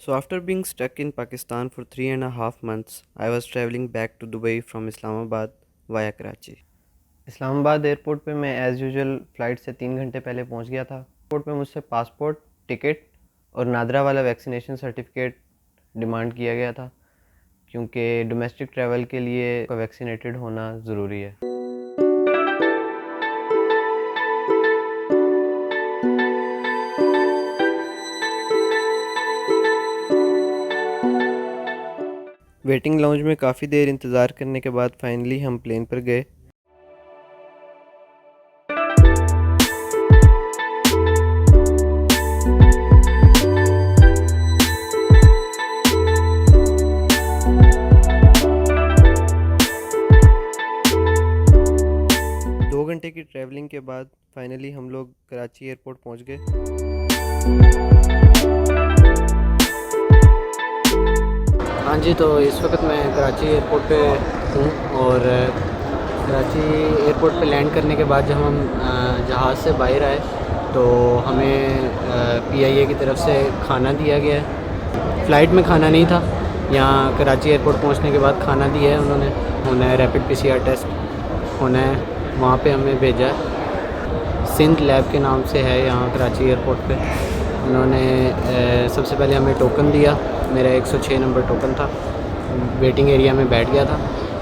So, after being stuck in Pakistan for 3.5 months, I was traveling back to Dubai from Islamabad via Karachi. Islamabad airport पे मैं as usual flight से 3 घंटे पहले पहुंच गया था। एयरपोर्ट में मुझसे पासपोर्ट, टिकट और नादरा वाला वैक्सीनेशन सर्टिफिकेट डिमांड किया गया था, क्योंकि डोमेस्टिक ट्रैवल के लिए वैक्सीनेटेड होना ज़रूरी है। वेटिंग लाउंज में काफ़ी देर इंतज़ार करने के बाद फाइनली हम प्लेन पर गए। दो घंटे की ट्रैवलिंग के बाद फाइनली हम लोग कराची एयरपोर्ट पहुंच गए। हाँ जी, तो इस वक्त मैं कराची एयरपोर्ट पे हूँ और कराची एयरपोर्ट पे लैंड करने के बाद जब हम जहाज़ से बाहर आए तो हमें PIA की तरफ से खाना दिया गया है। फ़्लाइट में खाना नहीं था, यहाँ कराची एयरपोर्ट पहुँचने के बाद खाना दिया है उन्होंने। होना है रैपिड PCR टेस्ट होना है, वहाँ पे हमें भेजा है। सिंध लैब के नाम से है यहाँ कराची एयरपोर्ट पे। उन्होंने सबसे पहले हमें टोकन दिया, मेरा 106 नंबर टोकन था। वेटिंग एरिया में बैठ गया था।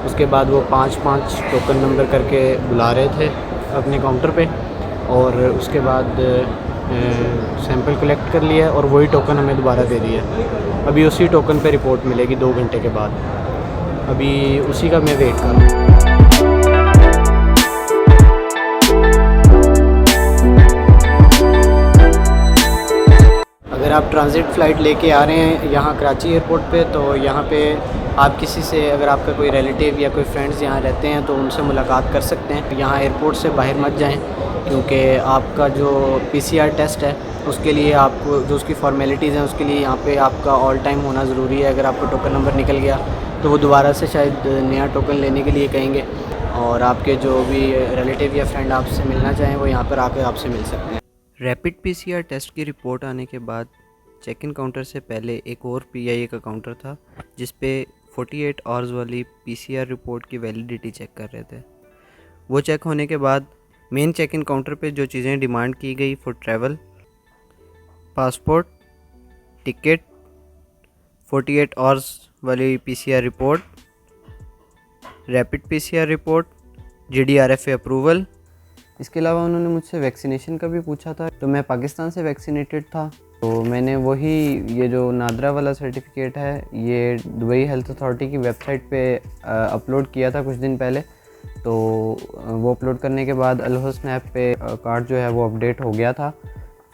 उसके बाद वो 5-5 टोकन नंबर करके बुला रहे थे अपने काउंटर पे, और उसके बाद सैंपल कलेक्ट कर लिया और वही टोकन हमें दोबारा दे दिया। अभी उसी टोकन पे रिपोर्ट मिलेगी 2 घंटे के बाद। अभी उसी का मैं वेट कर रहा हूँ। अगर आप ट्रांजिट फ़्लाइट लेके आ रहे हैं यहाँ कराची एयरपोर्ट पे, तो यहाँ पे आप किसी से, अगर आपका कोई रिलेटिव या कोई फ्रेंड्स यहाँ रहते हैं तो उनसे मुलाकात कर सकते हैं। यहाँ एयरपोर्ट से बाहर मत जाएं, क्योंकि आपका जो PCR टेस्ट है उसके लिए आपको जो उसकी फॉर्मेलिटीज़ हैं उसके लिए यहाँ पे आपका ऑल टाइम होना ज़रूरी है। अगर आपका टोकन नंबर निकल गया तो वो दोबारा से शायद नया टोकन लेने के लिए कहेंगे, और आपके जो भी रिलेटिव या फ्रेंड आपसे मिलना चाहें वो यहाँ पर आकर आपसे मिल सकते हैं। रैपिड PCR टेस्ट की रिपोर्ट आने के बाद चेक इन काउंटर से पहले एक और PIA का काउंटर था जिस पे 48 आवर्स वाली PCR रिपोर्ट की वैलिडिटी चेक कर रहे थे। वो चेक होने के बाद मेन चेक इन काउंटर पे जो चीज़ें डिमांड की गई for travel, passport, ticket, 48 hours वाली PCR report, rapid PCR report, GDRFA approval. इसके अलावा उन्होंने मुझसे वैक्सीनेशन का भी पूछा था, तो मैं पाकिस्तान से वैक्सीनेटेड था, तो मैंने वही ये जो नादरा वाला सर्टिफिकेट है ये दुबई हेल्थ अथॉरिटी की वेबसाइट पे अपलोड किया था कुछ दिन पहले। तो वो अपलोड करने के बाद अलहुस्न ऐप पे कार्ड जो है वो अपडेट हो गया था।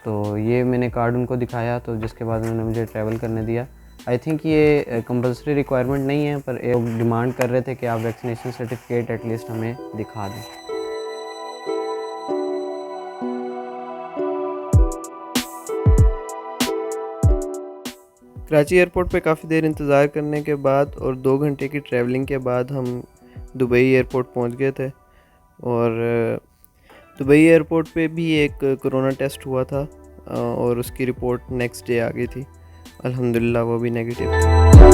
तो ये मैंने कार्ड उनको दिखाया, तो जिसके बाद उन्होंने मुझे ट्रैवल करने दिया। आई थिंक ये कंपल्सरी रिक्वायरमेंट नहीं है, पर एक डिमांड कर रहे थे कि आप वैक्सीनेशन सर्टिफिकेट एटलीस्ट हमें दिखा दें। कराची एयरपोर्ट पे काफ़ी देर इंतज़ार करने के बाद और 2 घंटे की ट्रैवलिंग के बाद हम दुबई एयरपोर्ट पहुंच गए थे, और दुबई एयरपोर्ट पे भी एक कोरोना टेस्ट हुआ था और उसकी रिपोर्ट नेक्स्ट डे आ गई थी। अल्हम्दुलिल्लाह वो भी नेगेटिव थी।